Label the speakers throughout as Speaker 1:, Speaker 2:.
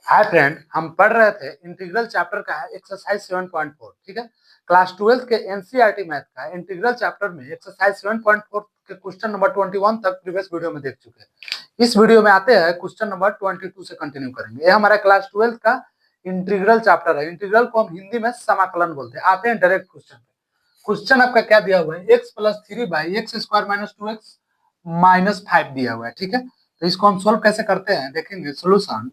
Speaker 1: Hi friend, हम पढ़ रहे थे इंटीग्रल चैप्टर का है एक्सरसाइज 7.4। ठीक है, क्लास 12 के एनसीईआरटी मैथ का इंटीग्रल चैप्टर में एक्सरसाइज 7.4 के क्वेश्चन नंबर 21 तक प्रीवियस वीडियो में देख चुके हैं। इस वीडियो में आते हैं क्वेश्चन नंबर 22 से कंटिन्यू करेंगे। ये हमारा क्लास 12 का इंटीग्रल चैप्टर है। इंटीग्रल को हम हिंदी में समाकलन बोलते हैं। आते हैं डायरेक्ट क्वेश्चन पे। क्वेश्चन आपका क्या दिया हुआ है, X plus three by X square minus two x minus 5 दिया हुआ है। ठीक है, तो इसको हम सोल्व कैसे करते हैं देखेंगे। सोल्यूशन,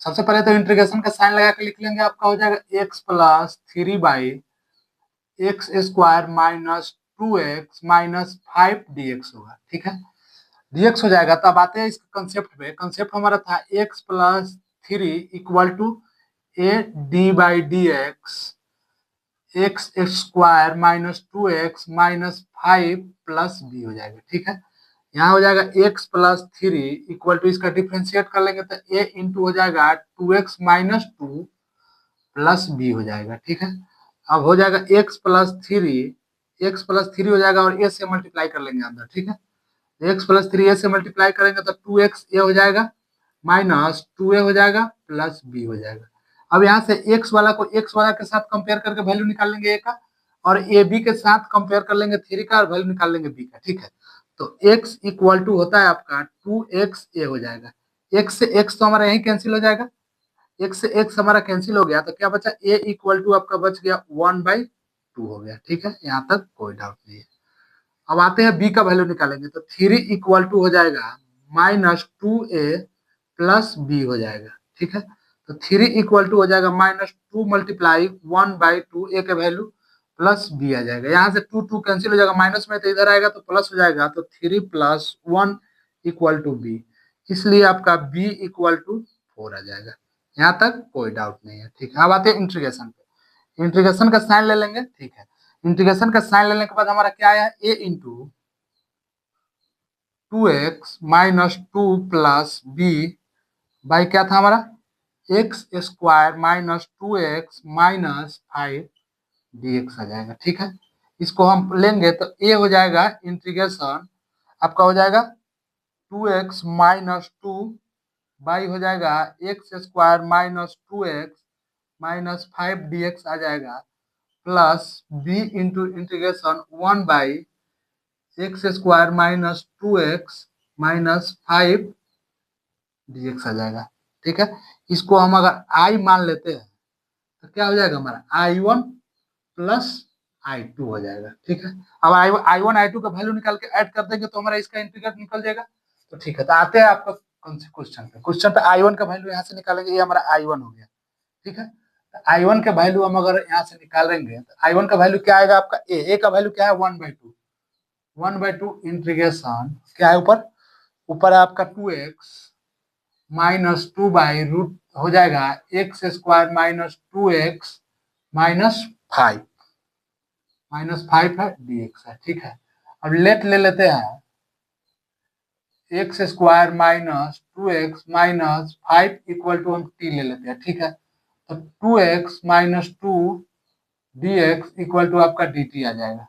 Speaker 1: सबसे पहले तो इंटीग्रेशन का साइन लगा के लिख लेंगे। आपका हो जाएगा x plus three by X square minus two x minus 5 dx होगा। ठीक है, dx हो जाएगा। तो अब आते हैं इस कंसेप्ट पे। कंसेप्ट हमारा था x plus three equal to a d by d x square minus two x minus 5 plus b हो जाएगा। ठीक है, यहाँ हो जाएगा x plus three equal to, इसका डिफ्रेंशिएट कर लेंगे तो ए इंटू हो जाएगा two x minus two plus b हो जाएगा। ठीक है, अब हो जाएगा एक्स प्लस थ्री हो जाएगा और ए से मल्टीप्लाई कर लेंगे अंदर। ठीक है, एक्स प्लस थ्री ए से मल्टीप्लाई करेंगे तो टू एक्स ए हो जाएगा माइनस टू ए हो जाएगा प्लस बी हो जाएगा। अब यहाँ से एक्स वाला को एक्स वाला के साथ कंपेयर करके वैल्यू निकाल लेंगे ए का, और ए बी के साथ कंपेयर कर लेंगे थ्री का और वैल्यू निकाल लेंगे बी का। ठीक है, तो x इक्वल टू होता है आपका टू एक्स ए हो जाएगा। x से x तो हमारा यही कैंसिल हो जाएगा। x से x हमारा कैंसिल हो गया तो क्या बचा, a इक्वल टू आपका बच गया 1/2 हो गया। ठीक है, यहाँ तक कोई डाउट नहीं है। अब आते हैं b का वैल्यू निकालेंगे तो थ्री इक्वल टू हो जाएगा माइनस टू ए प्लस बी हो जाएगा। ठीक है, तो थ्री इक्वल टू हो जाएगा माइनस टू मल्टीप्लाई 1/2 ए का वैल्यू प्लस बी आ जाएगा। यहाँ से टू टू कैंसिल हो जाएगा, माइनस में तो इधर आएगा तो प्लस हो जाएगा, तो three plus one equal to b, इसलिए आपका बी इक्वल टू 4 आ जाएगा। यहाँ तक कोई डाउट नहीं है। ठीक है, अब आते हैं इंटीग्रेशन पे। इंटीग्रेशन का साइन ले लेंगे। ठीक है, इंटीग्रेशन का साइन लेने के बाद हमारा क्या आया, a into two x minus two plus b by क्या था हमारा, x square minus two x minus 5 dx आ जाएगा। ठीक है, इसको हम लेंगे तो ए हो जाएगा इंटीग्रेशन आपका हो जाएगा two x minus two by हो जाएगा x square minus two x minus 5 dx आ जाएगा plus b into integration 1/, x square minus two x minus 5 dx आ जाएगा। ठीक है, इसको हम अगर आई मान लेते हैं तो क्या हो जाएगा हमारा I1 प्लस I2 हो जाएगा। ठीक है, अब I1 I2 का वैल्यू निकाल के ऐड कर देंगे तो हमारा इसका इंटीग्रेट निकल जाएगा। तो ठीक है, तो आते हैं आपका कौन से क्वेश्चन पे। क्वेश्चन पे I1 का वैल्यू यहाँ से निकालेंगे, ये हमारा I1 हो गया। ठीक है, तो I1 का वैल्यू हम अगर यहाँ से निकालेंगे तो I1 का वैल्यू क्या आएगा आपका, ए का वैल्यू क्या है 1/2 इंटीग्रेशन क्या है ऊपर, ऊपर है आपका two x minus two by root हो जाएगा x square minus two x minus 5 है dx है। ठीक है, अब लेट ले लेते हैं x square minus two x minus 5 equal to हम टी ले लेते हैं। ठीक है, तो two x minus two d x equal to आपका डी टी आ जाएगा।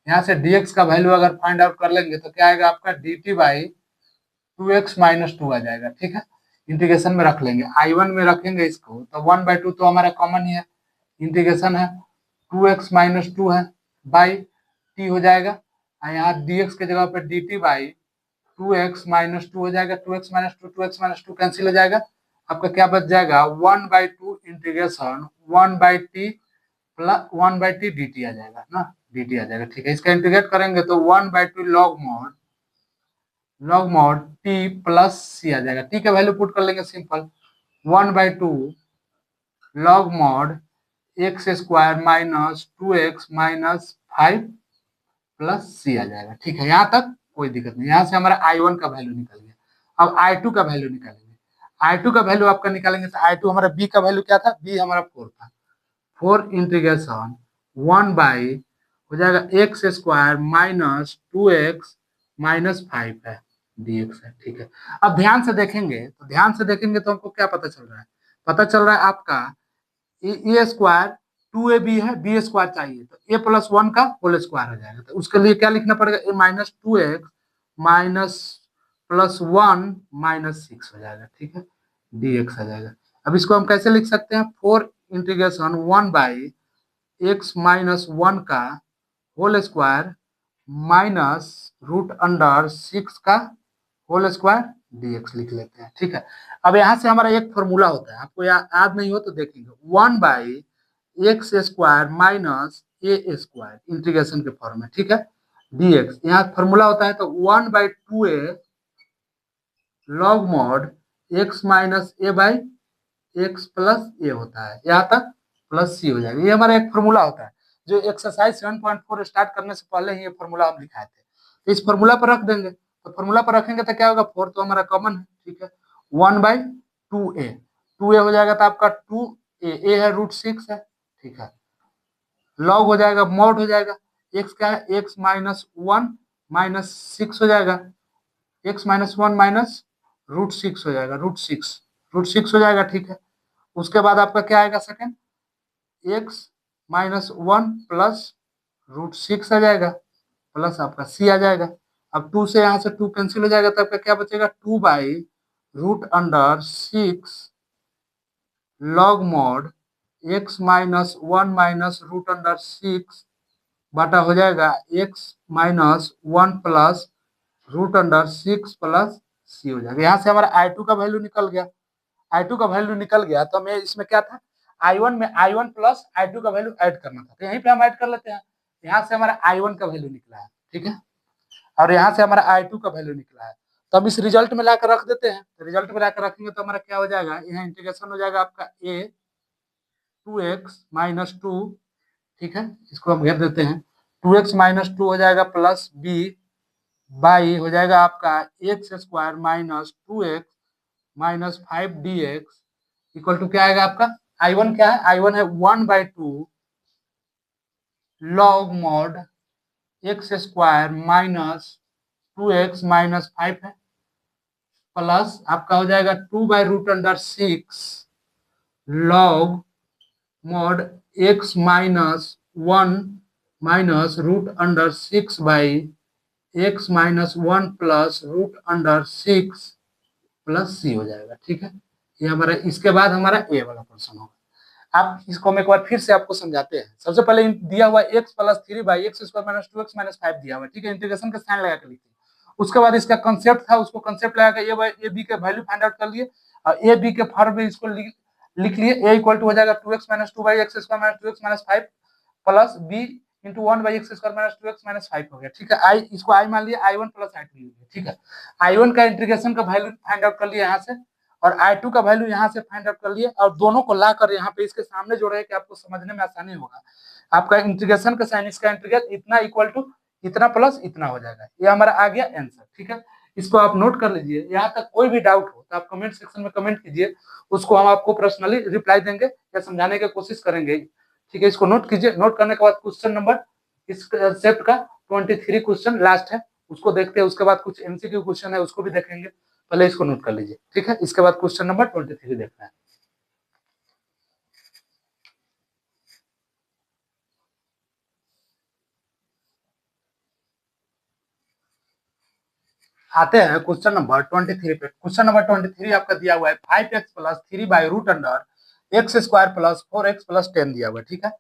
Speaker 1: यहाँ से dx का वैल्यू अगर फाइंड आउट कर लेंगे तो क्या आएगा आपका d t by two x minus two आ जाएगा। ठीक है, इंटीग्रेशन में रख लेंगे, I1 में रखेंगे इसको तो 1/2 तो हमारा कॉमन ही है, इंटीग्रेशन है टू एक्स माइनस टू है बाई टी हो जाएगा, और यहाँ dx के जगह पर d t by two x minus two हो जाएगा, two x minus two cancel हो जाएगा। आपका क्या बच जाएगा 1/2 integration 1/t plus 1/t d t आ जाएगा ना, डी टी आ जाएगा। ठीक है, इसका इंटीग्रेट करेंगे तो 1/2 log mod t plus c आ जाएगा। टी का वैल्यू पुट कर लेंगे simple, 1/2 log mod x square minus two x minus 5 plus c आ जाएगा। ठीक है, यहाँ तक कोई दिक्कत नहीं। यहाँ से हमारा I1 का वैल्यू निकल गया। अब I2 का वैल्यू निकालेंगे। I2 का वैल्यू आपका निकालेंगे तो I2 हमारा B का वैल्यू क्या था, B हमारा 4 था, 4 इंटीग्रेशन 1/, हो जाएगा x square minus two x minus 5 है dx है। ठीक है, अब ध्यान से देखेंगे तो हमको क्या पता चल रहा है, पता चल रहा है आपका a square two a b है, बी स्क्वायर चाहिए तो ए प्लस वन का होल स्क्वायर हो जाएगा। तो उसके लिए क्या लिखना पड़ेगा, a minus two x minus plus one minus 6 हो जाएगा। ठीक है, डी एक्स आ जाएगा। अब इसको हम कैसे लिख सकते हैं, 4 इंटीग्रेशन 1/x-1 का होल स्क्वायर माइनस √6 का होल स्क्वायर dx लिख लेते हैं। ठीक है, अब यहाँ से हमारा एक फॉर्मूला होता है, आपको याद नहीं हो तो देखेंगे, 1/x² माइनस ए स्क्वायर इंटीग्रेशन के फॉर्म में। ठीक है, dx यहाँ फॉर्मूला होता है, तो 1/2a log mod x minus a by x plus a होता है, यहाँ तक प्लस सी हो जाएगा। ये हमारा एक फॉर्मूला होता है जो एक्सरसाइज 7.4 स्टार्ट करने से पहले ही ये फॉर्मूला हम लिखाए थे। तो इस फॉर्मूला पर रख देंगे, तो फॉर्मूला पर रखेंगे तो क्या होगा, 4 तो हमारा कॉमन है। ठीक है, 1/2a, 2a हो जाएगा तो आपका 2a है √6 है। ठीक है, लॉग हो जाएगा, मॉड हो जाएगा, x क्या है, x माइनस 1 माइनस 6 हो जाएगा, x माइनस 1 माइनस √6 हो जाएगा, √6 हो जाएगा। ठीक है, उसके बाद आपका क्या आएगा सेकंड, x माइनस 1 प्लस √6 आ जाएगा, प्लस आपका c आ जाएगा। अब 2 से यहाँ से 2 कैंसिल हो जाएगा, तो आपका क्या बचेगा, 2/√6 log mod x minus 1 minus √6 बटा हो जाएगा x minus 1 plus √6 plus c हो जाएगा। यहाँ से हमारा I2 का वैल्यू निकल गया, I2 का वैल्यू निकल गया, तो हमें इसमें क्या था, I1 में I1 प्लस I2 का वैल्यू ऐड करना था, तो यहीं पे हम ऐड कर लेते हैं। यहाँ से हमारा I1 का वैल्यू निकला है। ठीक है, और यहाँ से हमारा I2 का वैल्यू निकला है, तो हम इस रिजल्ट में लाकर रख देते हैं। तो रिजल्ट में लाकर रखेंगे तो हमारा क्या हो जाएगा, यहाँ इंटीग्रेशन हो जाएगा आपका a 2x माइनस 2। ठीक है, इसको हम घेर देते हैं, 2x माइनस 2 हो जाएगा प्लस b बाई हो जाएगा आपका x² minus 2x minus 5dx equal to क्या आएगा आपका, I1 क्या है, I1 है 1/2 log mod x² minus 2x minus 5 है, प्लस आपका हो जाएगा 2/√6 log mod x minus 1 minus √6 by x minus 1 plus √6 plus c हो जाएगा। ठीक है, ये हमारा, इसके बाद हमारा ए वाला पोर्शन होगा। आप इसको हम एक बार फिर से आपको समझाते हैं। सबसे पहले दिया हुआ x plus 3/x² minus 2x minus 5 दिया हुआ है। ठीक है, इंटीग्रेशन का साइन लगा के लिखिए। उसके बाद इसका कंसेप्ट था, उसको कंसेप्ट लगा के ए बी के वैल्यू फाइंड आउट कर लिए, और ए बी के फॉर्म में इसको लिख लिए, a इक्वल टू हो जाएगा 2x minus 2/x² minus 2x minus 5 plus b into 1/x² minus 2x minus 5 हो गया। ठीक है, आई इसको आई मान लिया, I1 प्लस I2 लिया। ठीक है, I1 का इंटीग्रेशन का वैल्यू फाइंड आउट कर लिया यहाँ से, और I2 का वैल्यू यहाँ से फाइंड आउट कर लिए, और दोनों को लाकर यहाँ पे इसके सामने जोड़े कि आपको समझने में आसानी होगा। आपका इंटीग्रेशन का साइन, इसका इंटीग्रेट इतना इक्वल टू इतना प्लस इतना हो जाएगा, ये हमारा आ गया आंसर। ठीक है, इसको आप नोट कर लीजिए। यहाँ तक कोई भी डाउट हो तो आप कमेंट सेक्शन में कमेंट कीजिए, उसको हम आपको पर्सनली रिप्लाई देंगे या समझाने की कोशिश करेंगे। ठीक है, इसको नोट कीजिए। नोट करने के बाद क्वेश्चन नंबर इस सेट का 23 क्वेश्चन लास्ट है, उसको देखते हैं। उसके बाद कुछ एमसीक्यू क्वेश्चन है, उसको भी देखेंगे। पहले इसको नोट कर लीजिए। ठीक है, इसके बाद क्वेश्चन नंबर 23 देखना है। आते हैं क्वेश्चन नंबर 23 पे। क्वेश्चन नंबर 23 आपका दिया हुआ है 5x plus 3/√x² plus 4x plus 10 दिया हुआ है। ठीक है,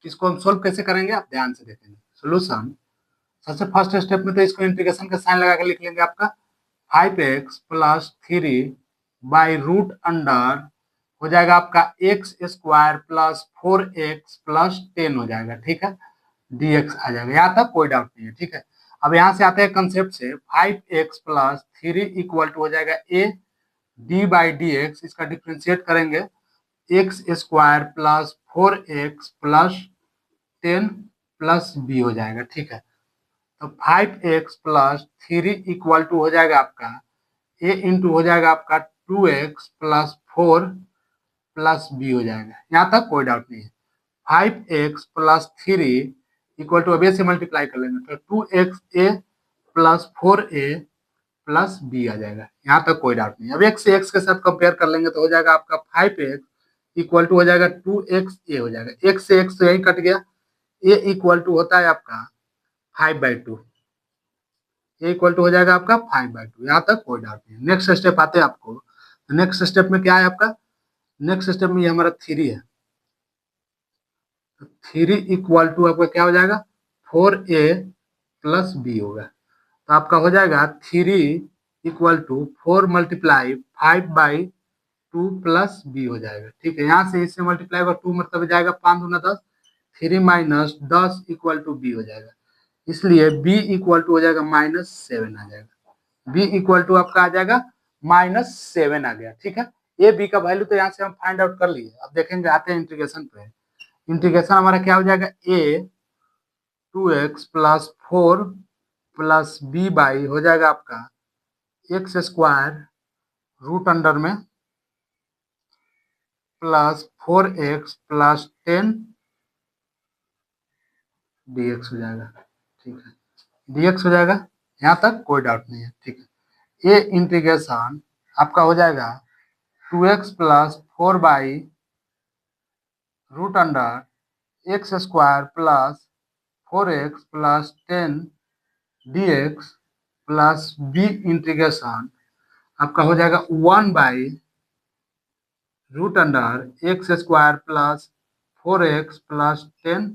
Speaker 1: इसको हम सोल्व कैसे करेंगे आप ध्यान से देखेंगे। सोल्यूशन, सबसे फर्स्ट स्टेप में तो इसको इंटीग्रेशन का साइन लगा के लिख लेंगे। आपका 5x प्लस 3/√, हो जाएगा आपका x² प्लस 4x प्लस 10 हो जाएगा। ठीक है, dx आ जाएगा, यहाँ तक कोई डाउट नहीं है। ठीक है, अब यहाँ से आते हैं कंसेप्ट से, 5x प्लस 3 इक्वल टू हो जाएगा a d/dx, इसका डिफ्रेंशिएट करेंगे, x² plus 4x plus 10 plus b हो जाएगा। ठीक है, तो 5x प्लस 3 इक्वल टू हो जाएगा आपका a इंटू हो जाएगा आपका 2x प्लस 4 प्लस b हो जाएगा, यहाँ तक कोई डाउट नहीं है। 5x प्लस 3 इक्वल टू, अब से मल्टीप्लाई कर लेंगे तो 2xa plus 4a plus b आ जाएगा, यहाँ तक कोई डाउट नहीं। अब x से x के साथ कंपेयर कर लेंगे तो हो जाएगा आपका 5x इक्वल टू हो जाएगा 2xa हो जाएगा, x से x तो यही कट गया, a इक्वल टू होता है आपका 5/2, ये इक्वल टू हो जाएगा आपका 5/2, यहाँ तक कोई डाउट नहीं। नेक्स्ट स्टेप आते हैं आपको, नेक्स्ट स्टेप में क्या है आपका, नेक्स्ट स्टेप में ये हमारा 3 है, तो 3 इक्वल टू आपका क्या हो जाएगा 4a प्लस बी होगा। तो आपका हो जाएगा 3 equal to 4 multiply 5/2 plus b हो जाएगा। ठीक है, यहाँ से इससे मल्टीप्लाई होगा 2 मतलब हो जाएगा 5 दूना 10, 3 माइनस 10 इक्वल टू बी हो जाएगा। इसलिए बी इक्वल टू हो जाएगा -7 आ जाएगा। बी इक्वल टू आपका आ जाएगा -7 आ गया। ठीक है, ए बी का वैल्यू तो यहाँ से हम फाइंड आउट कर लिए। अब देखेंगे, आते हैं इंटीग्रेशन पे। इंटीग्रेशन हमारा क्या हो जाएगा, a 2x plus 4 plus b by हो जाएगा आपका एक्स स्क्वायर रूट अंडर में प्लस 4x प्लस 10 dx हो जाएगा। ठीक है, dx हो जाएगा, यहाँ तक कोई डाउट नहीं है। ठीक है, ये इंटीग्रेशन आपका हो जाएगा 2x plus 4 by root under x square plus 4x plus 10 dx plus b integration आपका हो जाएगा 1/√अंडर x square plus 4x plus 10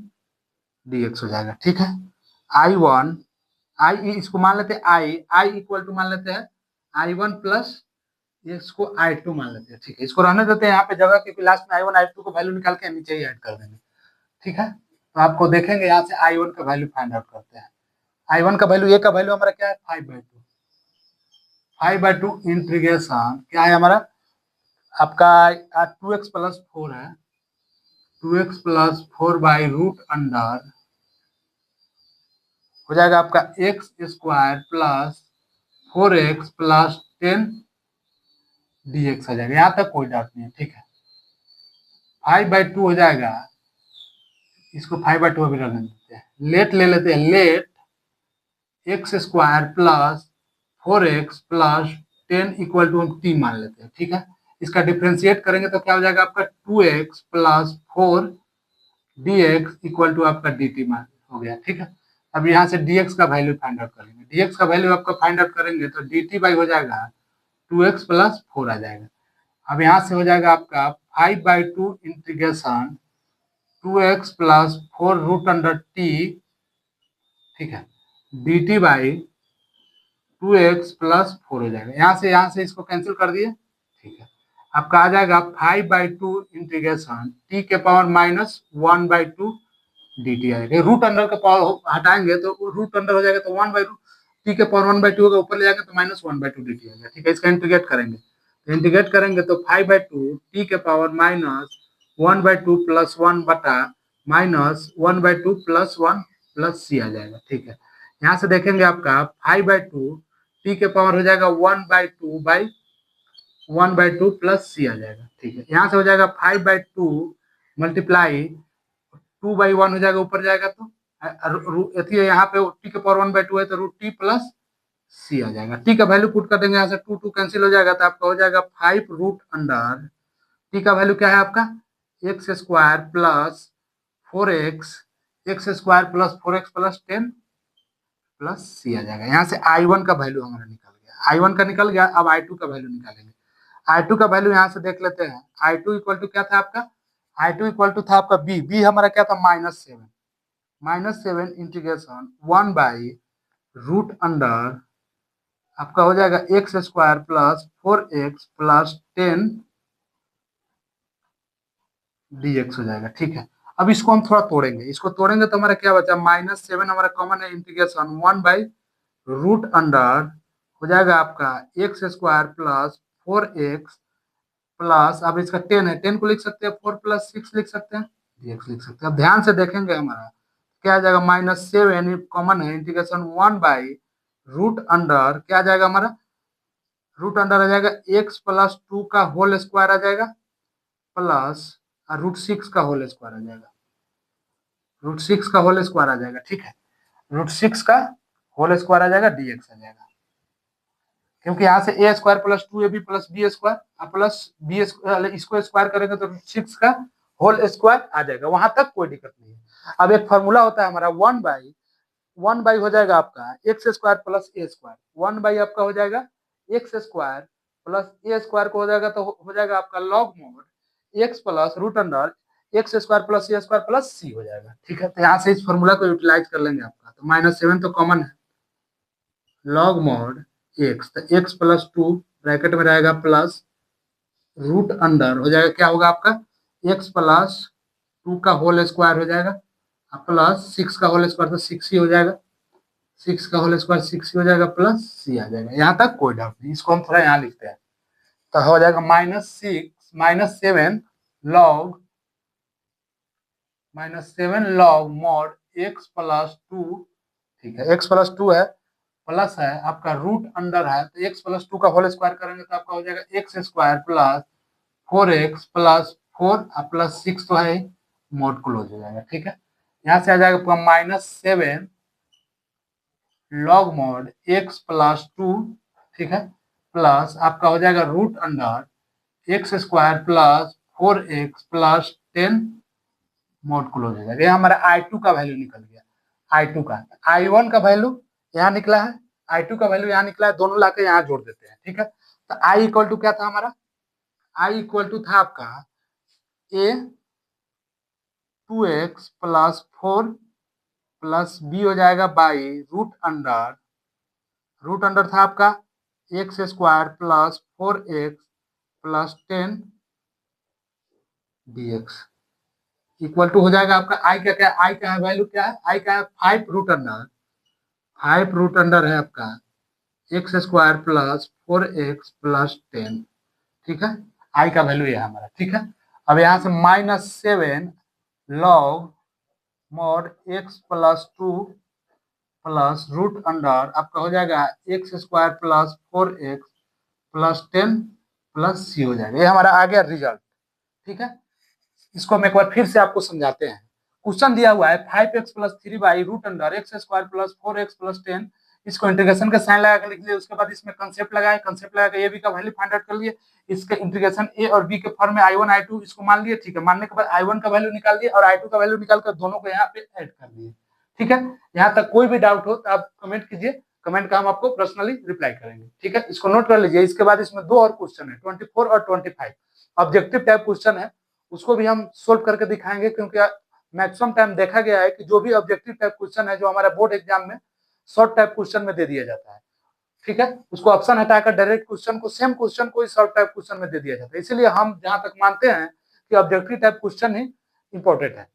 Speaker 1: dx हो जाएगा। ठीक है, I1 आई इसको मान लेते हैं आई इक्वल टू मान लेते हैं I1 प्लस इसको I2 मान लेते हैं। ठीक है, इसको रहने देते हैं यहाँ पे जगह, क्योंकि लास्ट में I1 I2 को वैल्यू निकाल के नीचे ही ऐड कर देंगे। ठीक है, तो आपको देखेंगे यहाँ से I1 का वैल्यू फाइंड आउट करते हैं। I1 का वैल्यू, ए का वैल्यू हमारा क्या है 5/2। 5/2 इंटीग्रेशन क्या है हमारा आपका 2x प्लस 4 है, 2x plus 4 by root under हो जाएगा आपका x square plus 4x plus 10 dx हो जाएगा। यहाँ तक कोई डाउट नहीं है। ठीक है, 5/2 हो जाएगा, इसको 5/2 अभी रहने देते हैं। लेट ले लेते हैं, let x square plus 4x plus 10 equal to हम t मान लेते हैं। ठीक है, इसका डिफ्रेंशिएट करेंगे तो क्या हो जाएगा आपका 2x plus 4 dx equal to आपका dt मान हो गया। ठीक है, अब यहाँ से dx का वैल्यू फाइंड आउट करेंगे। dx का वैल्यू आपका फाइंड आउट करेंगे तो dt बाई हो जाएगा 2x प्लस 4 आ जाएगा। अब यहाँ से हो जाएगा आपका 5/2 integration 2x plus 4 root under t। ठीक है, dt बाई 2x प्लस 4 हो जाएगा। यहाँ से इसको कैंसिल कर दिए। ठीक है, आपका आ जाएगा 5/2 इंटीग्रेशन t के पावर -1/2 dt आएगा। रूट अंडर का पावर हटाएंगे तो रूट अंडर हो जाएगा, तो 1/रूट t के पावर 1/2 होगा, ऊपर ले जाएंगे तो -1/2 dt आएगा। ठीक है, इसका इंटीग्रेट करेंगे, तो इंटीग्रेट करेंगे तो 5/2 t के पावर -1/2 प्लस 1 बटा -1/2 प्लस 1 प्लस c आ जाएगा। ठीक है, यहाँ से देखेंगे आपका 5/2 t के पावर हो जाएगा 1/2 प्लस c आ जाएगा। ठीक है, यहाँ से हो जाएगा 5/2 मल्टीप्लाई 2/1 हो जाएगा, ऊपर जाएगा तो यहाँ पे टी के पावर 1/2 है तो √t प्लस c आ जाएगा। टी का वैल्यू पुट कर देंगे, यहाँ से 2 कैंसिल हो जाएगा, तो आपका हो जाएगा 5 रूट अंडर टी का वैल्यू क्या है आपका x square plus 4x x square plus 4x plus 10 plus c आ जाएगा। यहाँ से I1 का वैल्यू हमारा निकल गया, I1 का निकल गया। अब I2 का वैल्यू निकालेंगे। I2 का वैल्यू यहाँ से देख लेते हैं। I2 इक्वल टू क्या था आपका, I2 इक्वल टू था आपका बी हमारा क्या था -7 इंटीग्रेशन 1/√अंडर आपका हो जाएगा x square plus 4x plus 10 dx हो जाएगा। ठीक है, अब इसको हम थोड़ा तोड़ेंगे, इसको तोड़ेंगे तो हमारा क्या बचा -7 हमारा कॉमन है, इंटीग्रेशन 1/√अंडर हो जाएगा आपका x square plus 4x plus, अब इसका 10 है, 10 को लिख सकते हैं 4 प्लस 6 लिख सकते हैं, dx लिख सकते हैं। अब ध्यान से देखेंगे हमारा क्या आ जाएगा -7 कॉमन है, इंटीग्रेशन 1/√अंडर क्या आ जाएगा हमारा रूट अंडर आ जाएगा एक्स प्लस 2 का होल स्क्वायर आ जाएगा प्लस √6 का होल स्क्वायर आ जाएगा, √6 का होल स्क्वायर आ जाएगा। ठीक है, √6 का होल स्क्वायर आ जाएगा, dx आ जाएगा, क्योंकि यहाँ से A square plus 2ab plus B square plus B इसको स्क्वायर करेंगे तो √6 का होल स्क्वायर आ जाएगा, वहां तक कोई दिक्कत नहीं है। अब एक फॉर्मूला होता है हमारा 1/1 हो जाएगा आपका x square plus A square, 1 आपका हो जाएगा x square plus A square को हो जाएगा तो हो जाएगा आपका log mod X plus root under x square plus C square plus C हो जाएगा। ठीक है, तो यहाँ से इस फॉर्मूला को यूटिलाइज कर लेंगे आपका। तो -7 तो कॉमन है, लॉग मॉड एक्स, तो एक्स प्लस 2 ब्रैकेट में रहेगा प्लस रूट अंडर हो जाएगा, क्या होगा आपका एक्स प्लस 2 का होल स्क्वायर हो जाएगा प्लस 6 का होल स्क्वायर तो 6 ही हो जाएगा, 6 का होल स्क्वायर 6 ही हो जाएगा प्लस सी आ जाएगा। यहाँ तक कोई डाउट नहीं, इसको हम थोड़ा यहाँ लिखते हैं। तो हो जाएगा -7 लॉग मॉड एक्स प्लस 2। ठीक है, एक्स प्लस 2 है, प्लस है आपका रूट अंडर है, तो एक्स प्लस 2 का होल स्क्वायर करेंगे तो आपका हो जाएगा x square plus 4x plus 4 plus 6 तो है, मोड क्लोज हो जाएगा। ठीक है, यहाँ से आ जाएगा -7 लॉग मॉड एक्स प्लस 2। ठीक है, प्लस आपका हो जाएगा root under x square plus 4x plus 10 mod close हो जाएगा। ये हमारा I2 का वैल्यू निकल गया, I2 का। I1 का वैल्यू यहाँ निकला है, I2 का वैल्यू यहाँ निकला है, दोनों लाके यहाँ जोड़ देते हैं। ठीक है, तो I इक्वल टू क्या था हमारा, I इक्वल टू था आपका a 2x plus 4 plus b हो जाएगा बाई रूट अंडर था आपका x square plus 4x plus 10 dx equal to हो जाएगा आपका आई का क्या, आई का वैल्यू क्या है, आई का 5 रूट अंडर है आपका x square plus 4x plus 10। ठीक है, आई का वैल्यू ये है हमारा। ठीक है, अब यहाँ से -7 log mod X plus 2 plus root under आपका हो जाएगा x square plus 4x plus 10 plus C हो जाएगा। ये हमारा आ गया रिजल्ट। ठीक है, इसको हम एक बार फिर से आपको समझाते हैं। क्वेश्चन दिया हुआ है 5x plus 3 by root under x square plus 4x plus 10, इसको इंटीग्रेशन का साइन लगा कर लिख लिए, उसके बाद इसमें कंसेप्ट लगाए, कंसेप्ट लगा के ए बी का वैल्यू फाइंड आउट कर लिए, इसके इंटीग्रेशन ए और बी के फॉर्म में I1 I2 इसको मान लिए। ठीक है, मानने के बाद I1 का वैल्यू निकाल दिए और I2 का वैल्यू निकाल कर दोनों को यहाँ पे ऐड कर दिए। ठीक है, यहाँ तक कोई भी डाउट हो तो आप कमेंट कीजिए, कमेंट का हम आपको पर्सनली रिप्लाई करेंगे। ठीक है, इसको नोट कर लीजिए। इसके बाद इसमें दो और क्वेश्चन है 24 और 25 ऑब्जेक्टिव टाइप क्वेश्चन है, उसको भी हम सोल्व करके दिखाएंगे, क्योंकि मैक्सिमम टाइम देखा गया है कि जो भी ऑब्जेक्टिव टाइप क्वेश्चन है जो हमारे बोर्ड एग्जाम में शॉर्ट टाइप क्वेश्चन में दे दिया जाता है। ठीक है, उसको ऑप्शन हटाकर डायरेक्ट क्वेश्चन को, सेम क्वेश्चन को शॉर्ट टाइप क्वेश्चन में दे दिया जाता है। इसलिए हम जहां तक मानते हैं कि ऑब्जेक्टिव टाइप क्वेश्चन ही इंपॉर्टेंट है,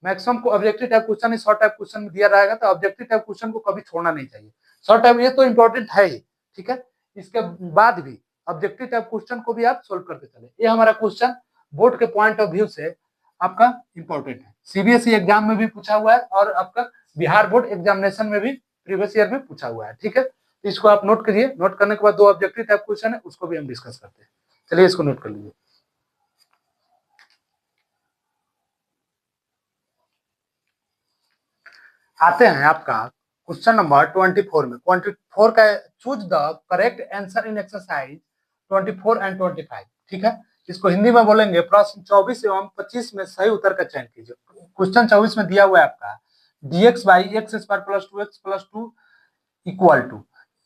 Speaker 1: मैक्सिमम को ऑब्जेक्टिव टाइप क्वेश्चन ही शॉर्ट टाइप क्वेश्चन में दिया रहेगा, तो ऑब्जेक्टिव टाइप क्वेश्चन को कभी छोड़ना नहीं चाहिए। शॉर्ट टाइप ये तो इंपॉर्टेंट है ही, ठीक है, इसके बाद भी ऑब्जेक्टिव टाइप क्वेश्चन को भी आप सोल्व करते चले। ये हमारा क्वेश्चन बोर्ड के पॉइंट ऑफ व्यू से आपका इंपॉर्टेंट है, सीबीएसई एग्जाम में भी पूछा हुआ है और आपका बिहार बोर्ड एग्जामिनेशन में भी प्रीवियस ईयर में पूछा हुआ है। ठीक है, तो इसको आप नोट करिए। नोट करने के बाद दो ऑब्जेक्टिव टाइप क्वेश्चन है, उसको भी हम डिस्कस करते हैं। चलिए इसको नोट कर लीजिए। आते हैं आपका क्वेश्चन नंबर 24 में। 24 का choose the correct answer in exercise 24 and 25। ठीक है, इसको हिंदी में बोलेंगे प्रश्न 24 एवं 25 में सही उत्तर का चयन कीजिए। क्वेश्चन 24 में दिया हुआ है आपका dx by X square plus 2x plus 2 equal to,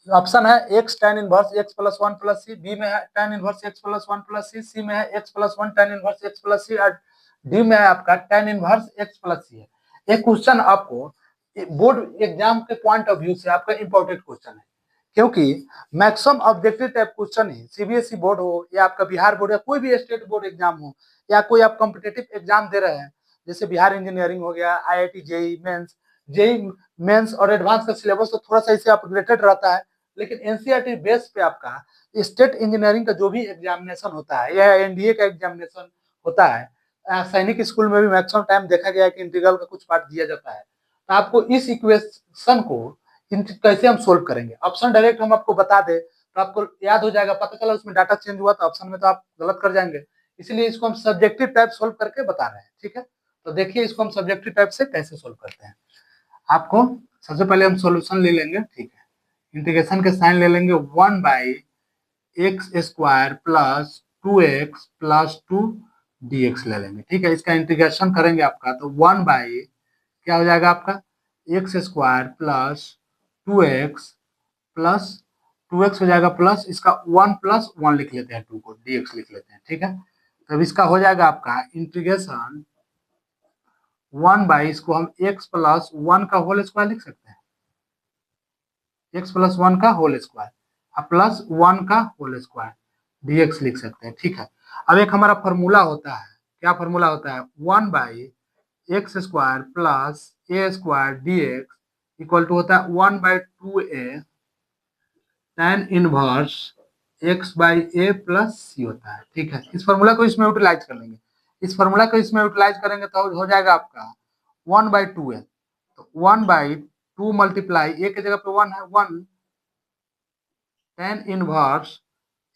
Speaker 1: option है X tan inverse X plus 1 plus C, B में है tan inverse X plus 1 plus C में है X plus 1 tan inverse X plus C, और D में है आपका tan inverse X plus C है। एक क्वेश्चन आपको बोर्ड एग्जाम के पॉइंट ऑफ व्यू से आपका इंपॉर्टेंट क्वेश्चन है, क्योंकि मैक्सिमम ऑब्जेक्टिव टाइप क्वेश्चन ही सीबीएसई बोर्ड हो या आपका बिहार बोर्ड या कोई भी स्टेट बोर्ड एग्जाम हो, या कोई आप कॉम्पिटेटिव एग्जाम दे रहे हैं, जैसे बिहार इंजीनियरिंग हो गया, आईआईटी जेई मेंस और एडवांस का सिलेबस तो थोड़ा सा इससे आप रिलेटेड रहता है, लेकिन एनसीईआरटी बेस पे आपका स्टेट इंजीनियरिंग का जो भी एग्जामिनेशन होता है या एनडीए का एग्जामिनेशन होता है, सैनिक स्कूल में भी मैक्सिमम टाइम देखा गया है कि इंटीग्रल का कुछ पार्ट दिया जाता है। तो आपको इस इक्वेशन को कैसे हम सोल्व करेंगे, ऑप्शन डायरेक्ट हम आपको बता दे तो आपको याद हो जाएगा, पता चला उसमें डाटा चेंज हुआ तो ऑप्शन में तो आप गलत कर जाएंगे, इसलिए इसको हम सब्जेक्टिव टाइप सोल्व करके बता रहे हैं। ठीक है, तो देखिए इसको हम सब्जेक्टिव टाइप से कैसे सोल्व करते हैं। आपको सबसे पहले हम सॉल्यूशन ले लेंगे। ठीक है, इंटीग्रेशन के साइन ले लेंगे 1 by X square plus 2x plus 2 dx ले लेंगे। ठीक है, इसका इंटीग्रेशन करेंगे आपका तो 1 बाई क्या हो जाएगा आपका x square plus 2x plus 2x हो जाएगा प्लस इसका 1 प्लस 1 लिख लेते हैं, 2 को dx लिख लेते हैं। ठीक है, तब इसका हो जाएगा आपका इंटीग्रेशन 1 बाई, इसको हम x प्लस 1 का होल स्क्वायर लिख सकते हैं, x प्लस 1 का होल स्क्वायर प्लस 1 का होल स्क्वायर dx लिख सकते हैं। ठीक है, अब एक हमारा फॉर्मूला होता है, क्या फॉर्मूला होता है, 1/x² plus a² dx equal to होता है 1/2a tan inverse x/a plus c होता है। ठीक है, इस फॉर्मूला को इसमें यूटिलाइज कर लेंगे, इस फॉर्मूला को इसमें यूटिलाइज करेंगे तो हो जाएगा आपका 1/2a, तो 1/2 मल्टीप्लाई a की जगह पे 1 है, 1 tan inverse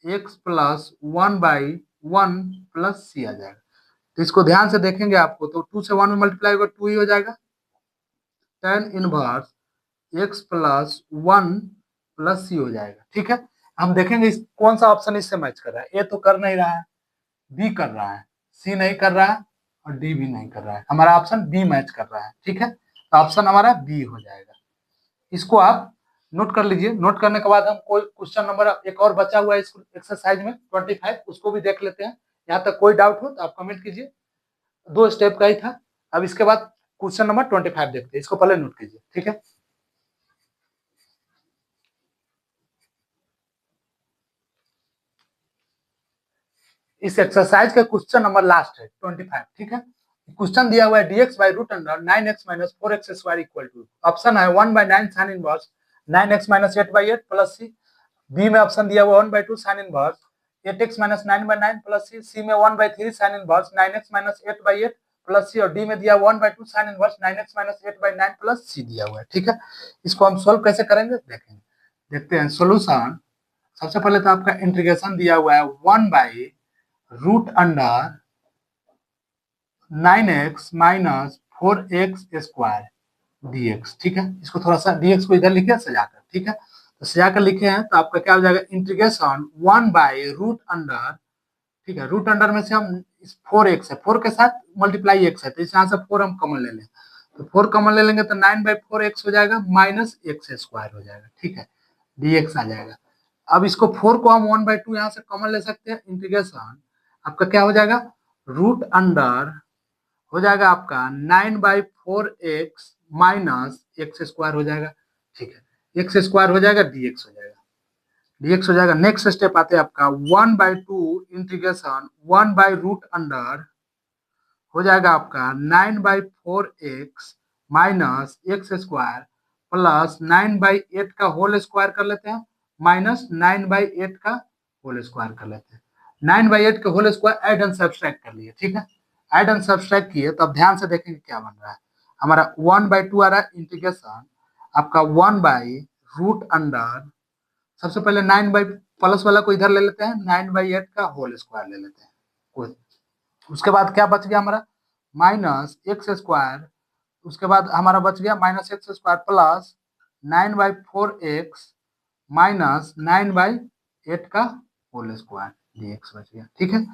Speaker 1: x plus 1/1 plus c आ जाएगा। तो इसको ध्यान से देखेंगे आपको तो 2 से 1 में मल्टीप्लाई होगा 2 ही हो जाएगा, tan inverse x plus 1 plus c हो जाएगा। ठीक है, हम देखेंगे इस कौन सा ऑप्शन इससे मैच कर रहा है, ए तो कर नहीं रहा है, बी कर रहा है, सी नहीं कर रहा है और डी भी नहीं कर रहा है, हमारा ऑप्शन बी मैच कर रहा है। ठीक है, तो ऑप्शन हमारा बी हो जाएगा। इसको आप नोट कर लीजिए, नोट करने के बाद हम कोई क्वेश्चन नंबर एक और बचा हुआ है इस एक्सरसाइज में 25, उसको भी देख लेते हैं। यहाँ तक कोई डाउट हो तो आप कमेंट कीजिए, 2 स्टेप का ही था। अब इसके बाद क्वेश्चन नंबर 25 देखते हैं, इसको पहले नोट कीजिए। ठीक है, इस एक्सरसाइज का क्वेश्चन नंबर लास्ट है 25। ठीक है, क्वेश्चन दिया हुआ है dx by root under 9x minus 4x square equal to, option है 1/9 sine inverse 9x minus 8/8 plus C, B में ऑप्शन दिया हुआ 1/2 sine inverse 8x minus 9/9 plus C, C में 1/3 sine inverse 9x minus 8/8 plus C, और D में दिया 1/2 sine inverse 9x minus 8/9 plus C दिया हुआ है। ठीक है, इसको हम सोल्व कैसे करेंगे देखेंगे, देखते हैं सोल्यूशन। सबसे पहले तो आपका इंटीग्रेशन दिया हुआ है 1/√अंडर 9x minus 4x square dx। ठीक है, इसको थोड़ा सा dx को इधर लिखे सजाकर। ठीक है, तो सजाकर लिखे हैं तो आपका क्या हो जाएगा, इंटीग्रेशन 1/√अंडर, ठीक है, रूट अंडर में से हम इस 4x है, 4 के साथ मल्टीप्लाई x है, तो इस यहाँ से 4 हम कॉमन ले लें, तो 4 कॉमन ले लेंगे तो 9/4x हो जाएगा माइनस x स्क्वायर हो जाएगा। ठीक है, dx आ जाएगा। अब इसको 4 को हम 1/2 यहाँ से कॉमन ले सकते हैं, इंटीग्रेशन आपका क्या हो जाएगा, रूट अंडर हो जाएगा आपका 9/4x माइनस x स्क्वायर हो जाएगा। ठीक है, x स्क्वायर हो जाएगा, dx हो जाएगा, dx हो जाएगा। नेक्स्ट स्टेप आते हैं आपका 1/2 इंटीग्रेशन 1/√अंडर हो जाएगा आपका 9/4x minus x square plus 9/8 का होल स्क्वायर कर लेते हैं माइनस 9/8 का होल स्क्वायर कर लेते हैं। 9/8 का whole square add and subtract कर लिए। ठीक है, ऐड एंड सब्सट्रैक्ट किए तो अब ध्यान से देखेंगे क्या बन रहा है, हमारा 1/2 आ रहा है, इंटीग्रेशन आपका 1/√अंडर, सबसे पहले 9 प्लस वाला को इधर ले लेते हैं, 9/8 का होल स्क्वायर ले लेते हैं कोई, उसके बाद क्या बच गया हमारा माइनस एक्स स्क्वायर, उसके बाद हमारा बच गया minus x square plus 9/4x minus 9/8 का होल स्क्वायर dx बच गया। ठीक है,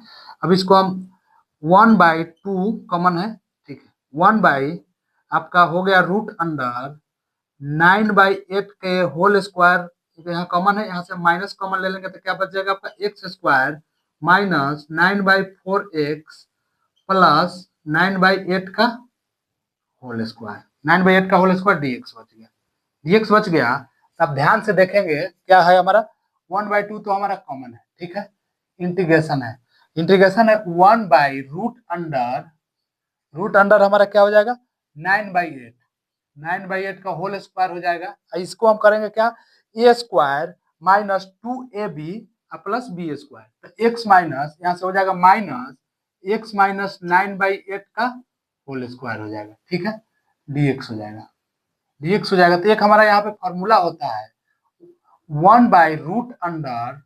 Speaker 1: अब इसको हम 1/2 कॉमन है, ठीक है, 1 बाई आपका हो गया रूट अंडर 9/8 के होल स्क्वायर, यहाँ कॉमन है, यहाँ से माइनस कॉमन ले लेंगे तो क्या बच जाएगा आपका x square minus 9/4x plus 9/8 का होल स्क्वायर, 9/8 का होल स्क्वायर dx बच गया, dx बच गया। अब ध्यान से देखेंगे क्या है हमारा 1/2 तो हमारा कॉमन है। ठीक है, इंटीग्रेशन है, इंटीग्रेशन है 1/√अंडर, रूट अंडर हमारा क्या हो जाएगा 9/8, 9/8 का होल स्क्वायर हो जाएगा। इसको हम करेंगे क्या, A square minus 2ab plus B square, तो एक्स माइनस यहाँ से हो जाएगा माइनस एक्स माइनस 9/8 का होल स्क्वायर हो जाएगा। ठीक है, dx हो जाएगा, dx हो जाएगा। तो एक हमारा यहाँ पे फॉर्मूला होता है 1/√अंडर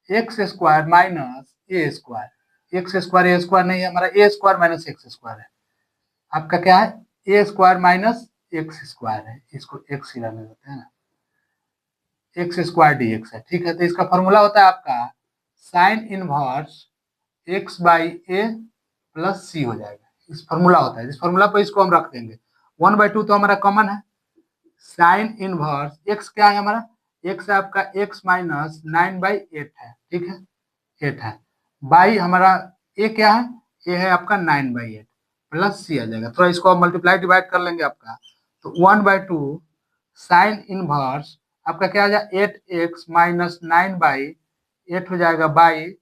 Speaker 1: एक्स स्क्वायर माइनस ए स्क्वायर, एक्स स्क्वायर ए स्क्वायर नहीं है हमारा, ए स्क्वायर माइनस एक्स स्क्वायर है, आपका क्या है ए स्क्वायर माइनस एक्स स्क्वायर है, इसको एक्स ही रहने देते हैं ना, एक्स स्क्वायर dx है। ठीक है, तो इसका फॉर्मूला होता है आपका sine inverse X by A plus C हो जाएगा, इस फॉर्मूला होता है, इस फॉर्मूला पर इसको हम रख देंगे। 1/2 तो हमारा कॉमन है, साइन इनवर्स एक्स क्या है हमारा, एक्स है आपका एक्स माइनस 9/8 है। ठीक है, 8 है, बाई हमारा ए क्या है, ए है आपका 9/8 प्लस सी आ जाएगा। थोड़ा इसको आप मल्टीप्लाई डिवाइड कर लेंगे आपका, तो 1/2 साइन इनवर्स आपका क्या आ जाएगा 8x माइनस 9/8 हो जाएगा बाई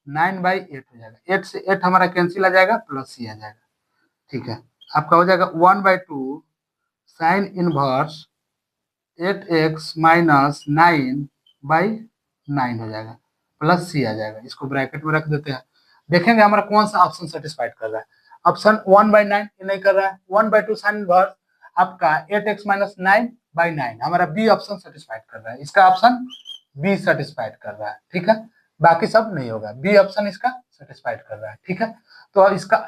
Speaker 1: 9/8 हो जाएगा। 8 से 8 हमारा कैंसिल आ जाएगा, प्लस सी आ जाएगा। ठीक है, आपका हो जाएगा 1/2 साइन इनवर्स 8x माइनस 9/9 हो जाएगा, प्लस सी आ जाएगा। इसको ब्रैकेट में रख देते हैं, देखेंगे हमारा कौन सा ऑप्शन सेटिस्फाइड कर रहा है। ऑप्शन 1/9 ये नहीं कर रहा है, 1/2 साइन इनवर्स आपका 8x माइनस 9/9 हमारा बी ऑप्शन सेटिस्फाइड कर रहा है। इसका ऑप्शन बी सेटिस्फाइड कर रहा है। ठीक है, बाकी सब नहीं होगा, बी ऑप्शन इसका सेटिस्फाइड कर रहा है। ठीक है, तो इसका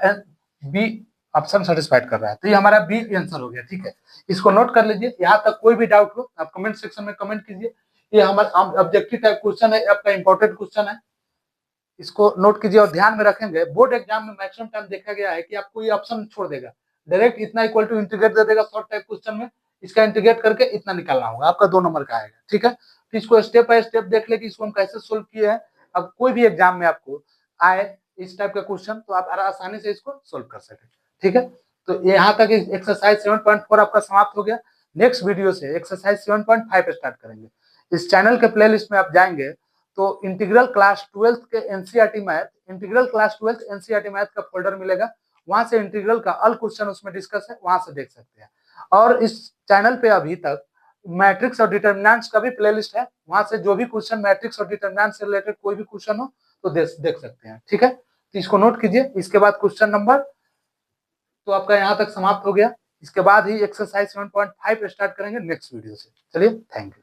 Speaker 1: बी ऑप्शन सेटिस्फाइड कर रहा है, तो ये हमारा बी आंसर हो गया। ठीक है, इसको नोट कर लीजिए। यहाँ तक कोई भी डाउट हो आप कमेंट सेक्शन में कमेंट कीजिए। ये हमारा ऑब्जेक्टिव टाइप क्वेश्चन है, आपका इंपॉर्टेंट क्वेश्चन है, इसको नोट कीजिए और ध्यान में रखेंगे। बोर्ड एग्जाम में मैक्सिमम टाइम देखा गया है कि आपको ये ऑप्शन छोड़ देगा, डायरेक्ट इतना इक्वल टू इंटीग्रेट दे देगा शॉर्ट टाइप क्वेश्चन में, इसका इंटीग्रेट करके इतना निकालना होगा, आपका 2 नंबर का आएगा। ठीक है, तो इसको स्टेप बाय स्टेप देख ले कि इसको हम कैसे सोल्व किए हैं। अब कोई भी एग्जाम में आपको आए इस टाइप का क्वेश्चन, तो आप आसानी से इसको सोल्व कर सके। ठीक है, तो यहाँ तक एक्सरसाइज 7.4 आपका समाप्त हो गया। नेक्स्ट वीडियो से एक्सरसाइज 7.5 स्टार्ट करेंगे। इस चैनल के प्लेलिस्ट में आप जाएंगे तो इंटीग्रल क्लास 12 के NCERT math, integral class 12 NCERT math का फोल्डर मिलेगा, वहां से इंटीग्रल का ऑल क्वेश्चन उसमें डिस्कस है, वहां से देख सकते हैं। और इस चैनल पे अभी तक मैट्रिक्स और डिटरमिनेंट्स का भी प्लेलिस्ट है, वहां से जो भी क्वेश्चन मैट्रिक्स और डिटरमिनेंट से रिलेटेड कोई भी क्वेश्चन हो तो देख सकते हैं। ठीक है, तो इसको नोट कीजिए। इसके बाद क्वेश्चन नंबर तो आपका यहाँ तक समाप्त हो गया। इसके बाद ही एक्सरसाइज 7.5 स्टार्ट करेंगे नेक्स्ट वीडियो से। चलिए, थैंक यू।